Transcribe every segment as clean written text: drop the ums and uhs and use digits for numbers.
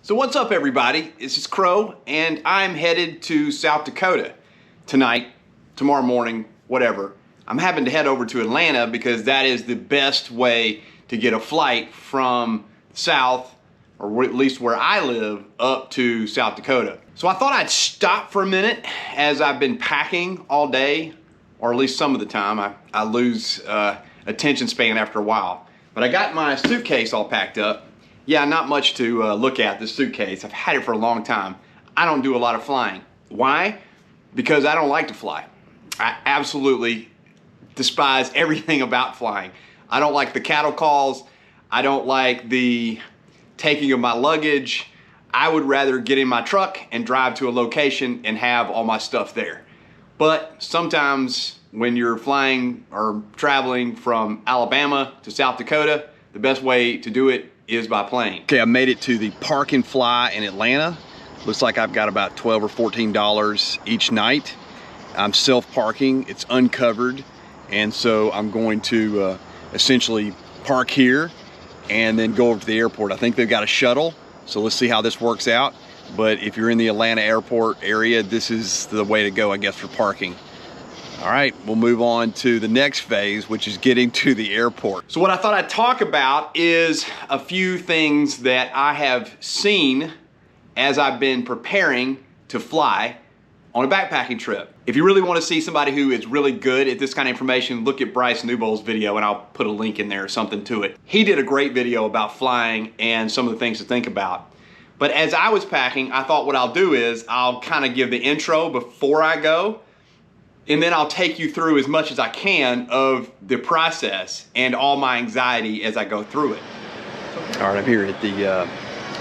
So what's up, everybody? This is Crow, and I'm headed to South Dakota tonight, tomorrow morning, whatever. I'm having to head over to Atlanta because that is the best way to get a flight from south, or at least where I live, up to South Dakota. So I thought I'd stop for a minute as I've been packing all day, or at least some of the time. I lose attention span after a while. But I got my suitcase all packed up. Yeah, not much to look at, this suitcase. I've had it for a long time. I don't do a lot of flying. Why? Because I don't like to fly. I absolutely despise everything about flying. I don't like the cattle calls. I don't like the taking of my luggage. I would rather get in my truck and drive to a location and have all my stuff there. But sometimes when you're flying or traveling from Alabama to South Dakota, the best way to do it is by plane. Okay, I made it to the Park and Fly in Atlanta. Looks like I've got about $12 or $14 each night. I'm self-parking, it's uncovered, and so I'm going to essentially park here and then go over to the airport. I think they've got a shuttle, so let's see how this works out. But if you're in the Atlanta airport area, this is the way to go, I guess, for parking. All right, we'll move on to the next phase, which is getting to the airport. So what I thought I'd talk about is a few things that I have seen as I've been preparing to fly on a backpacking trip. If you really want to see somebody who is really good at this kind of information, look at Bryce NEWBOLD's video, and I'll put a link in there or something to it. He did a great video about flying and some of the things to think about. But as I was packing, I thought what I'll do is I'll kind of give the intro before I go, and then I'll take you through as much as I can of the process and all my anxiety as I go through it. All right, I'm here at the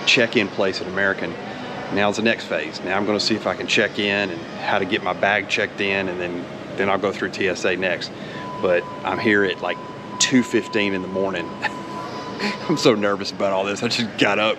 check-in place at American. Now's the next phase. Now I'm gonna see if I can check in and how to get my bag checked in, and then I'll go through TSA next. But I'm here at like 2:15 in the morning. I'm so nervous about all this. I just got up,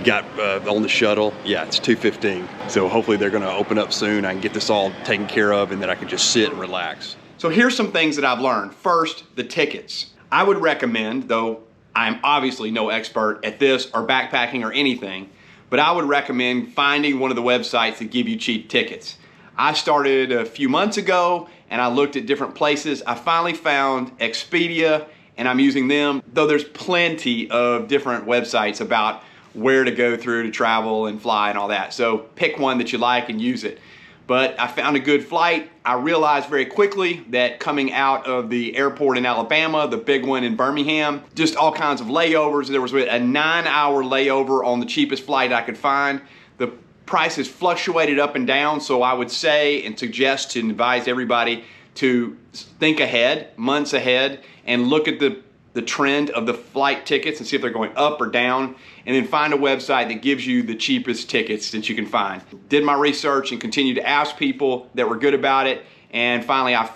got on the shuttle. Yeah, it's 2:15. So hopefully they're gonna open up soon. I can get this all taken care of, and then I can just sit and relax. So here's some things that I've learned. First, the tickets. I would recommend, though I'm obviously no expert at this or backpacking or anything, but I would recommend finding one of the websites that give you cheap tickets. I started a few months ago and I looked at different places. I finally found Expedia, and I'm using them, though there's plenty of different websites about where to go through to travel and fly and all that. So pick one that you like and use it. But I found a good flight. I realized very quickly that coming out of the airport in Alabama, the big one in Birmingham, just all kinds of layovers. There was a 9-hour layover on the cheapest flight I could find. The prices fluctuated up and down, so I would say and suggest and advise everybody to think ahead, months ahead, and look at the trend of the flight tickets and see if they're going up or down, and then find a website that gives you the cheapest tickets that you can find. Did my research and continued to ask people that were good about it, and finally I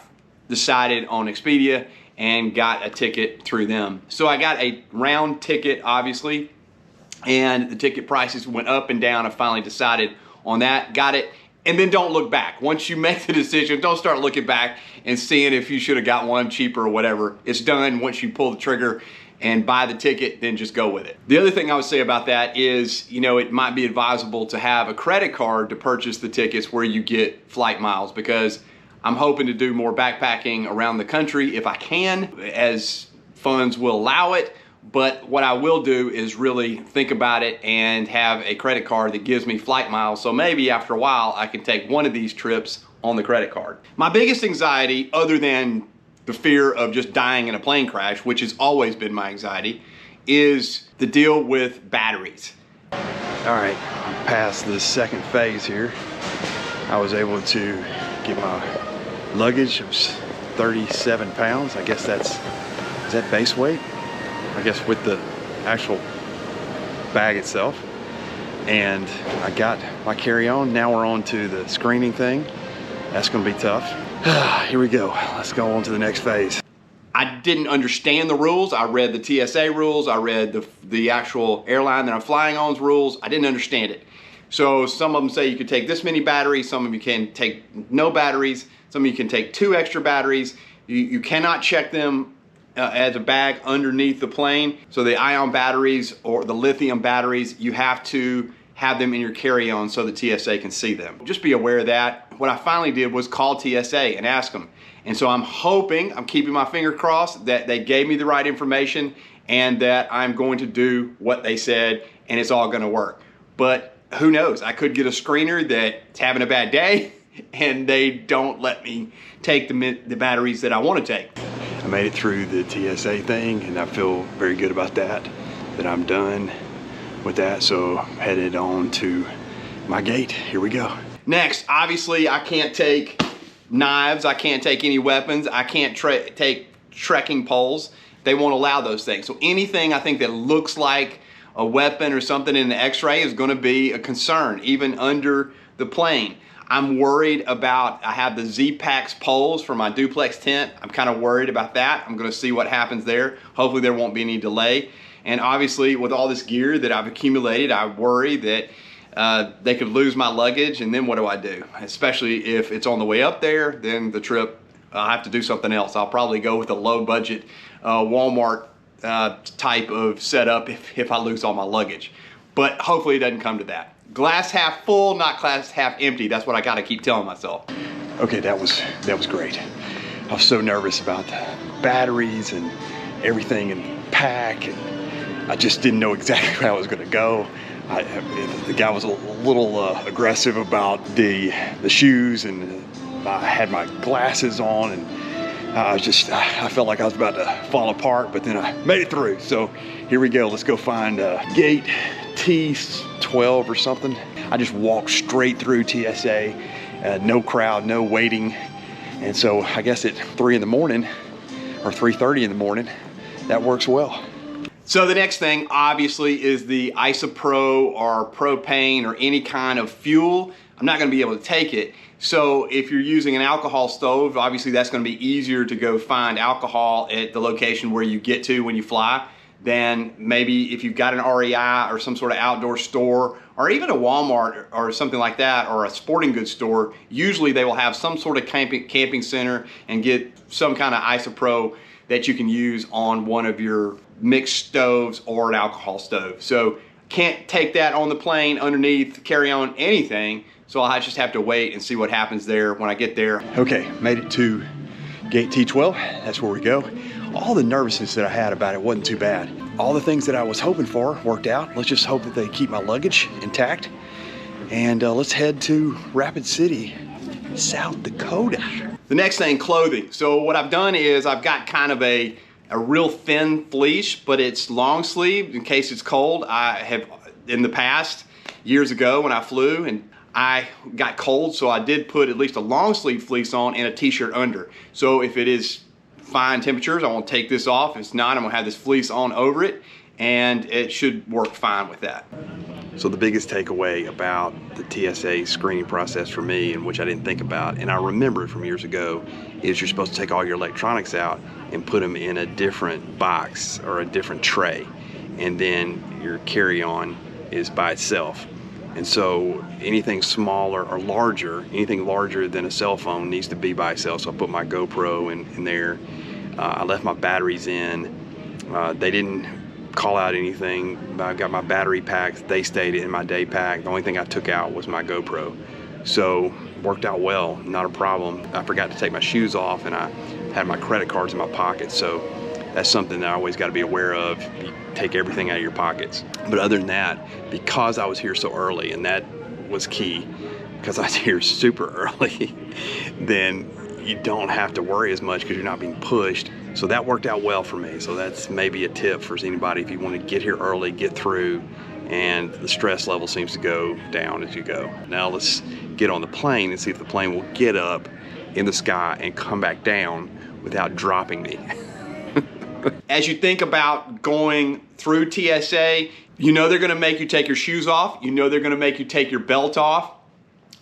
decided on Expedia and got a ticket through them. So I got a round ticket, obviously, and the ticket prices went up and down. I finally decided on that, got it. And then don't look back. Once you make the decision, don't start looking back and seeing if you should have got one cheaper or whatever. It's done once you pull the trigger and buy the ticket, then just go with it. The other thing I would say about that is, you know, it might be advisable to have a credit card to purchase the tickets where you get flight miles, because I'm hoping to do more backpacking around the country if I can, as funds will allow it. But what I will do is really think about it and have a credit card that gives me flight miles, so maybe after a while I can take one of these trips on the credit card. My biggest anxiety, other than the fear of just dying in a plane crash, which has always been my anxiety, is the deal with batteries. All right, past the second phase here. I was able to get my luggage. It was 37 pounds. I guess is that base weight? I guess with the actual bag itself. And I got my carry-on. Now we're on to the screening thing. That's gonna be tough. Here we go. Let's go on to the next phase. I didn't understand the rules. I read the TSA rules. I read the actual airline that I'm flying on's rules. I didn't understand it. So some of them say you can take this many batteries. Some of you can take no batteries. Some of you can take 2 extra batteries. You cannot check them as a bag underneath the plane. So the ion batteries or the lithium batteries, you have to have them in your carry-on so the TSA can see them. Just be aware of that. What I finally did was call TSA and ask them. And so I'm hoping, I'm keeping my finger crossed that they gave me the right information and that I'm going to do what they said and it's all gonna work. But who knows? I could get a screener that's having a bad day and they don't let me take the batteries that I want to take. I made it through the TSA thing and I feel very good about that I'm done with that. So headed on to my gate. Here we go. Next, obviously I can't take knives, I can't take any weapons, I can't take trekking poles. They won't allow those things. So anything I think that looks like a weapon or something in the x-ray is gonna be a concern, even under the plane. I'm worried about, I have the Z-Pax poles for my duplex tent. I'm kind of worried about that. I'm gonna see what happens there. Hopefully there won't be any delay. And obviously with all this gear that I've accumulated, I worry that they could lose my luggage and then what do I do? Especially if it's on the way up there, then the trip, I'll have to do something else. I'll probably go with a low budget Walmart type of setup if I lose all my luggage. But hopefully it doesn't come to that. Glass half full, not glass half empty. That's what I gotta keep telling myself. Okay, that was great. I was so nervous about the batteries and everything and pack, and I just didn't know exactly where I was gonna go. The guy was a little aggressive about the shoes, and I had my glasses on, and I felt like I was about to fall apart, but then I made it through. So here we go. Let's go find gate T12 or something. I just walked straight through TSA, no crowd, no waiting. And so I guess at 3 in the morning or 3:30 in the morning, that works well. So the next thing obviously is the isopro or propane or any kind of fuel. I'm not gonna be able to take it. So if you're using an alcohol stove, obviously that's gonna be easier to go find alcohol at the location where you get to when you fly than maybe if you've got an REI or some sort of outdoor store or even a Walmart or something like that, or a sporting goods store. Usually they will have some sort of camping center and get some kind of isopro that you can use on one of your mixed stoves or an alcohol stove. So can't take that on the plane underneath, carry on anything. So I just have to wait and see what happens there when I get there. Okay, made it to gate T12. That's where we go. All the nervousness that I had about it wasn't too bad. All the things that I was hoping for worked out. Let's just hope that they keep my luggage intact. And let's head to Rapid City, South Dakota. The next thing, clothing. So what I've done is I've got kind of a real thin fleece, but it's long sleeve in case it's cold. I have in the past, years ago when I flew and I got cold, so I did put at least a long sleeve fleece on and a t-shirt under. So if it is fine temperatures, I won't take this off. If it's not, I'm gonna have this fleece on over it and it should work fine with that. So the biggest takeaway about the TSA screening process for me, and which I didn't think about, and I remember it from years ago, is you're supposed to take all your electronics out and put them in a different box or a different tray. And then your carry-on is by itself. And so anything smaller or larger, anything larger than a cell phone needs to be by itself. So I put my GoPro in there. I left my batteries in. They didn't call out anything. I got my battery packs. They stayed in my day pack. The only thing I took out was my GoPro. So worked out well, not a problem. I forgot to take my shoes off and I had my credit cards in my pocket. So that's something that I always got to be aware of. You take everything out of your pockets. But other than that, because I was here so early, and that was key, because I was here super early, then you don't have to worry as much because you're not being pushed. So that worked out well for me. So that's maybe a tip for anybody if you want to get here early, get through, and the stress level seems to go down as you go. Now let's get on the plane and see if the plane will get up in the sky and come back down without dropping me. As you think about going through TSA, you know they're gonna make you take your shoes off. You know they're gonna make you take your belt off.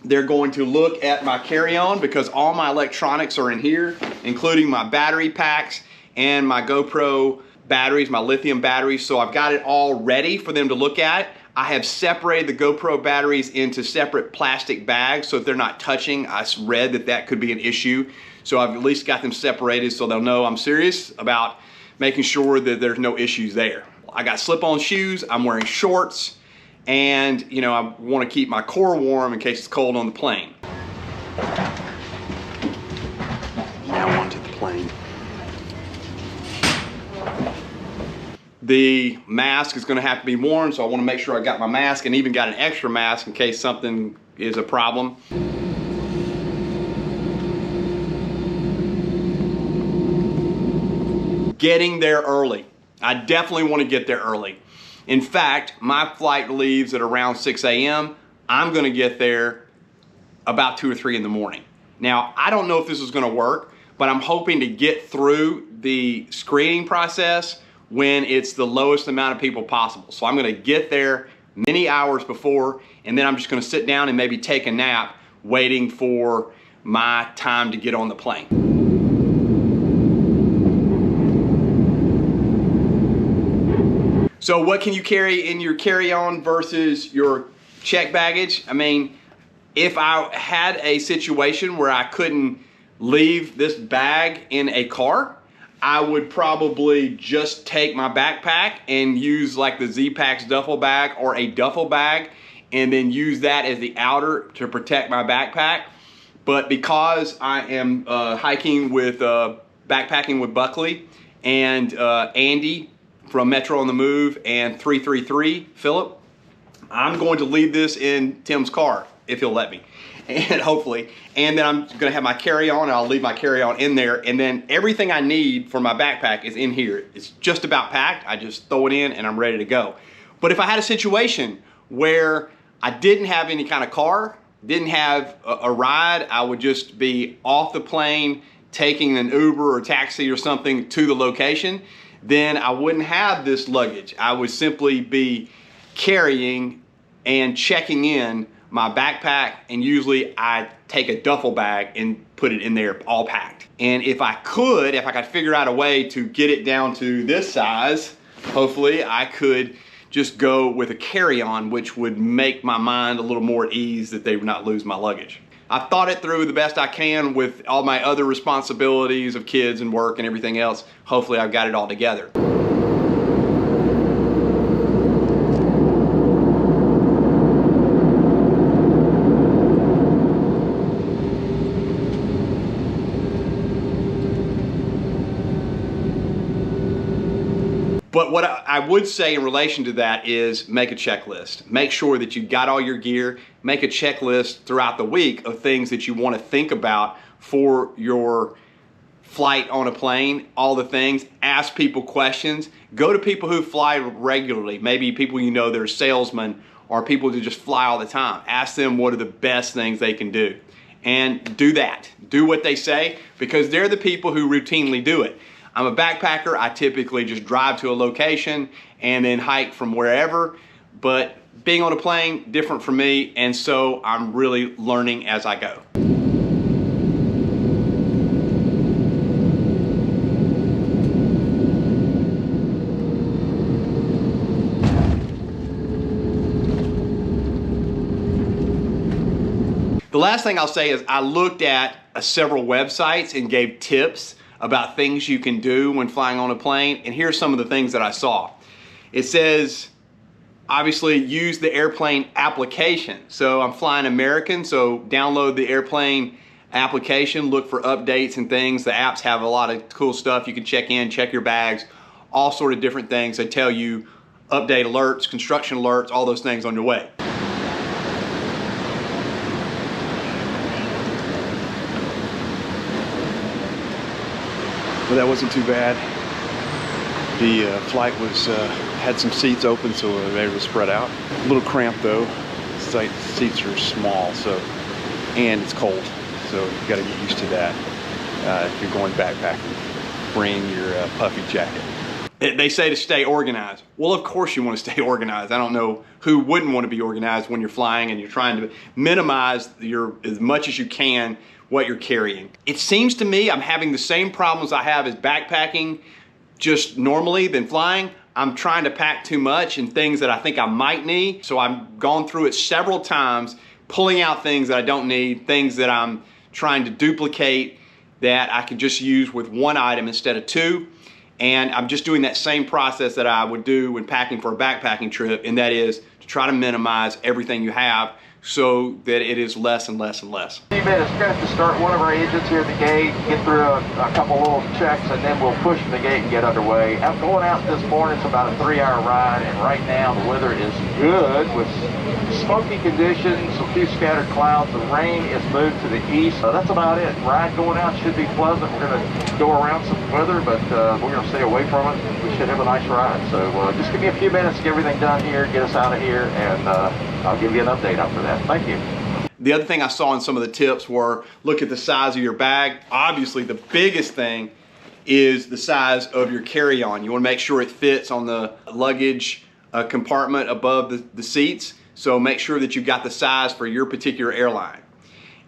They're going to look at my carry-on because all my electronics are in here, including my battery packs and my GoPro batteries, my lithium batteries. So I've got it all ready for them to look at. I have separated the GoPro batteries into separate plastic bags so if they're not touching. I read that that could be an issue. So I've at least got them separated so they'll know I'm serious about making sure that there's no issues there. I got slip-on shoes, I'm wearing shorts, and you know, I want to keep my core warm in case it's cold on the plane. Now onto the plane. The mask is going to have to be worn, so I want to make sure I got my mask and even got an extra mask in case something is a problem. Getting there early. I definitely want to get there early. In fact, my flight leaves at around 6 a.m. I'm going to get there about 2 or 3 in the morning. Now, I don't know if this is going to work, but I'm hoping to get through the screening process when it's the lowest amount of people possible. So I'm going to get there many hours before, and then I'm just going to sit down and maybe take a nap waiting for my time to get on the plane. So what can you carry in your carry-on versus your check baggage? I mean, if I had a situation where I couldn't leave this bag in a car, I would probably just take my backpack and use like the Z-Packs duffel bag or a duffel bag, and then use that as the outer to protect my backpack. But because I am hiking with, backpacking with Buckley and Andy from Metro on the Move and 333 Philip, I'm going to leave this in Tim's car if he'll let me, and hopefully, and then I'm gonna have my carry-on, and I'll leave my carry-on in there, and then everything I need for my backpack is in here. It's just about packed. I just throw it in and I'm ready to go. But if I had a situation where I didn't have any kind of car, didn't have a ride, I would just be off the plane taking an Uber or taxi or something to the location, then I wouldn't have this luggage. I would simply be carrying and checking in my backpack, and usually I take a duffel bag and put it in there all packed. And if I could figure out a way to get it down to this size, hopefully I could just go with a carry-on, which would make my mind a little more at ease that they would not lose my luggage. I've thought it through the best I can with all my other responsibilities of kids and work and everything else. Hopefully I've got it all together. But what I would say in relation to that is make a checklist. Make sure that you got all your gear. Make a checklist throughout the week of things that you want to think about for your flight on a plane, all the things. Ask people questions. Go to people who fly regularly, maybe people you know that are salesmen or people who just fly all the time. Ask them what are the best things they can do. And do that. Do what they say, because they're the people who routinely do it. I'm a backpacker. I typically just drive to a location and then hike from wherever, but being on a plane, different for me, and so I'm really learning as I go. The last thing I'll say is I looked at several websites and gave tips about things you can do when flying on a plane, and here's some of the things that I saw. It says, obviously, use the airplane application. So I'm flying American, so download the airplane application, look for updates and things. The apps have a lot of cool stuff. You can check in, check your bags, all sort of different things. They tell you update alerts, construction alerts, all those things on your way. Well, that wasn't too bad. The flight was had some seats open, so we were able to spread out. A little cramped though. Seats are small, and it's cold, so you got to get used to that. If you're going backpacking, bring your puffy jacket. They say to stay organized. Well, of course you want to stay organized. I don't know who wouldn't want to be organized when you're flying and you're trying to minimize as much as you can what you're carrying. It seems to me I'm having the same problems I have as backpacking just normally than flying. I'm trying to pack too much and things that I think I might need. So I've gone through it several times, pulling out things that I don't need, things that I'm trying to duplicate that I could just use with one item instead of two. And I'm just doing that same process that I would do when packing for a backpacking trip, and that is to try to minimize everything you have so that it is less and less and less. We're going to have to start one of our agents here at the gate, get through a couple little checks, and then we'll push the gate and get underway. I'm going out this morning. It's about a 3-hour ride, and right now the weather is good with smoky conditions, a few scattered clouds. The rain is moved to the east. That's about it. Ride going out should be pleasant. We're going to go around some weather, but we're going to stay away from it. We should have a nice ride. So just give me a few minutes to get everything done here, get us out of here, and I'll give you an update after that. Thank you. The other thing I saw in some of the tips were look at the size of your bag. Obviously, the biggest thing is the size of your carry-on. You want to make sure it fits on the luggage compartment above the seats. So make sure that you've got the size for your particular airline.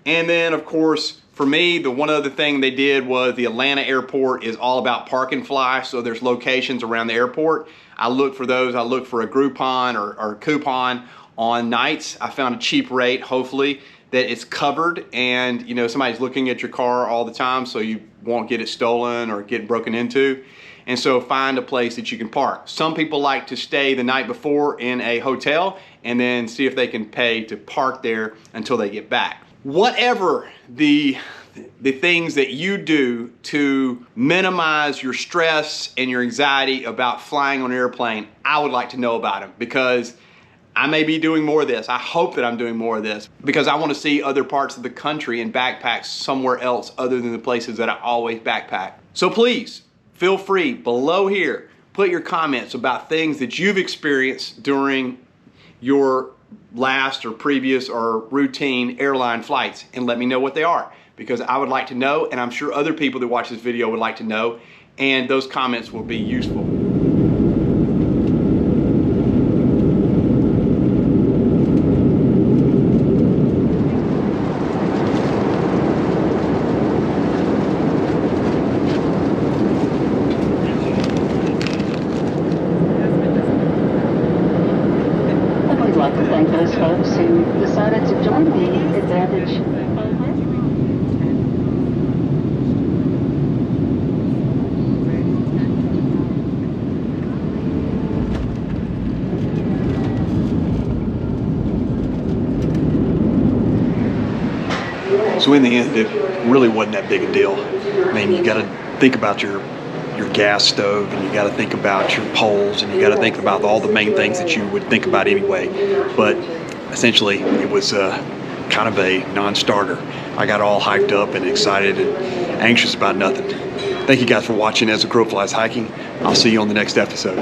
And then, of course, for me, the one other thing they did was the Atlanta airport is all about park and fly. So there's locations around the airport. I look for those. I look for a Groupon or coupon on nights. I found a cheap rate, hopefully, that it's covered and you know somebody's looking at your car all the time so you won't get it stolen or get broken into. And so find a place that you can park. Some people like to stay the night before in a hotel and then see if they can pay to park there until they get back. Whatever the things that you do to minimize your stress and your anxiety about flying on an airplane, I would like to know about them, because I may be doing more of this. I hope that I'm doing more of this because I want to see other parts of the country and backpack somewhere else other than the places that I always backpack. So please, feel free below here, put your comments about things that you've experienced during your last or previous or routine airline flights and let me know what they are, because I would like to know, and I'm sure other people that watch this video would like to know, and those comments will be useful. I'd like to thank those folks who decided to join the Advantage. So in the end, it really wasn't that big a deal. I mean, you got to think about your gas stove, and you got to think about your poles, and you got to think about all the main things that you would think about anyway. But essentially, it was kind of a non-starter. I got all hyped up and excited and anxious about nothing. Thank you guys for watching As the Crow Flies Hiking. I'll see you on the next episode.